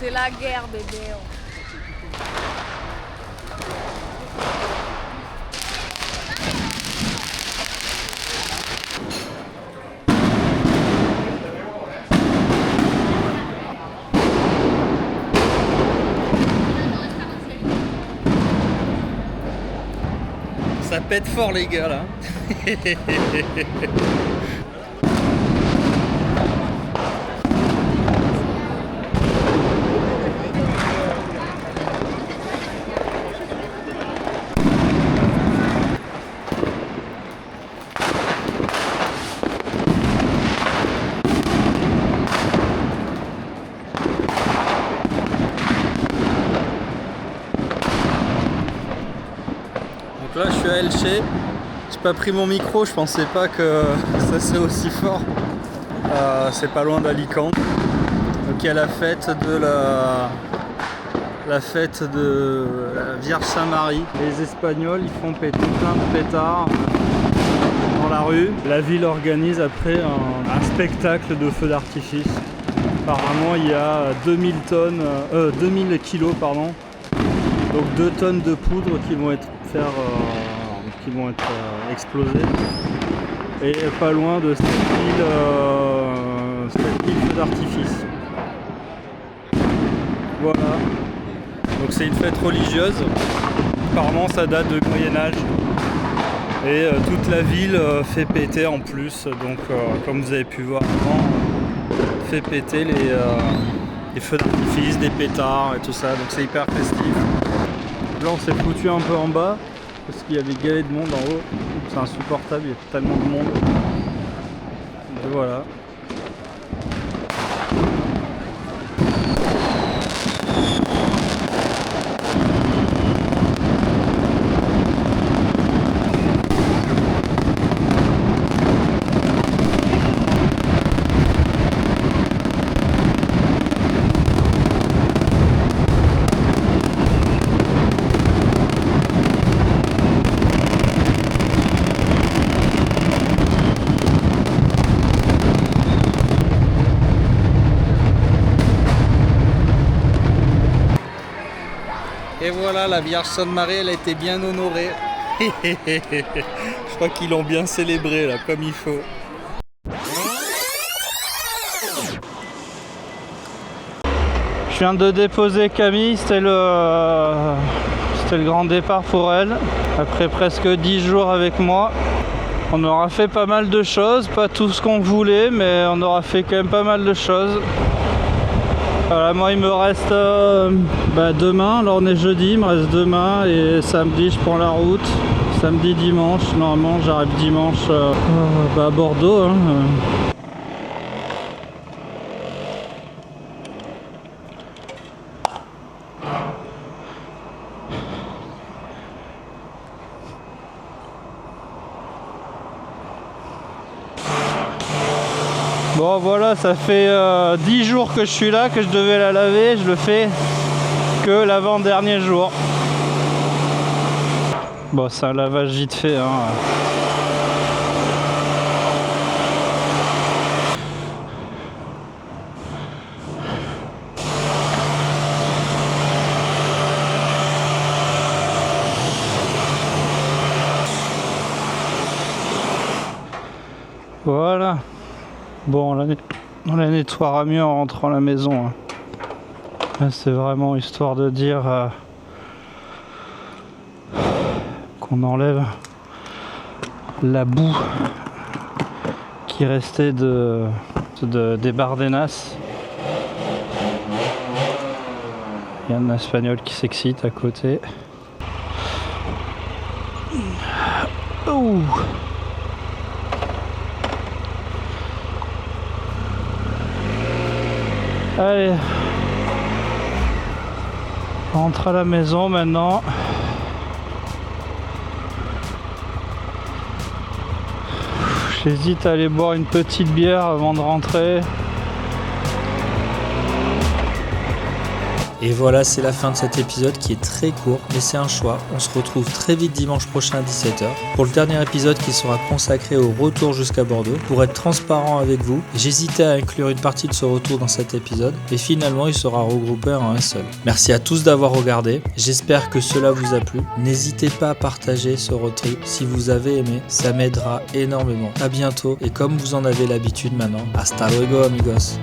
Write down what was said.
C'est la guerre, bébé. Ça pète fort les gars là. Donc là je suis à Elche. J'ai pas pris mon micro, je pensais pas que ça serait aussi fort. C'est pas loin d'Alicante. Donc il y a la fête de la Vierge Saint-Marie. Les Espagnols ils font péter plein de pétards dans la rue. La ville organise après un spectacle de feux d'artifice. Apparemment il y a 2000 kilos pardon. Donc 2 tonnes de poudre qui vont être explosées. Et pas loin de 7000 feux d'artifice. Voilà. Donc c'est une fête religieuse. Apparemment ça date de Moyen-Âge. Et toute la ville fait péter en plus. Donc comme vous avez pu voir avant, fait péter les feux d'artifice, des pétards et tout ça. Donc c'est hyper festif. Là on s'est foutu un peu en bas parce qu'il y a des galets de monde en haut. C'est insupportable, il y a tellement de monde. Et voilà. Et voilà, la Vierge Sainte-Marie, elle a été bien honorée. Je crois qu'ils l'ont bien célébrée là, comme il faut. Je viens de déposer Camille, c'était le grand départ pour elle. Après presque 10 jours avec moi. On aura fait pas mal de choses, pas tout ce qu'on voulait, mais on aura fait quand même pas mal de choses. Voilà, moi il me reste demain, alors on est jeudi, il me reste demain et samedi je prends la route. Samedi, dimanche, normalement j'arrive dimanche à Bordeaux. Hein. Bon voilà, ça fait 10 jours que je suis là, que je devais la laver, je le fais que l'avant-dernier jour. Bon, c'est un lavage vite fait, hein. Voilà. Bon, on la nettoiera mieux en rentrant à la maison. Hein. C'est vraiment histoire de dire qu'on enlève la boue qui restait des Bardenas. Il y a un Espagnol qui s'excite à côté. Ouh. Allez, on rentre à la maison maintenant. J'hésite à aller boire une petite bière avant de rentrer. Et voilà, c'est la fin de cet épisode qui est très court, mais c'est un choix. On se retrouve très vite dimanche prochain à 17h pour le dernier épisode qui sera consacré au retour jusqu'à Bordeaux. Pour être transparent avec vous, j'hésitais à inclure une partie de ce retour dans cet épisode, et finalement il sera regroupé en un seul. Merci à tous d'avoir regardé, j'espère que cela vous a plu. N'hésitez pas à partager ce road trip si vous avez aimé, ça m'aidera énormément. À bientôt, et comme vous en avez l'habitude maintenant, hasta luego amigos.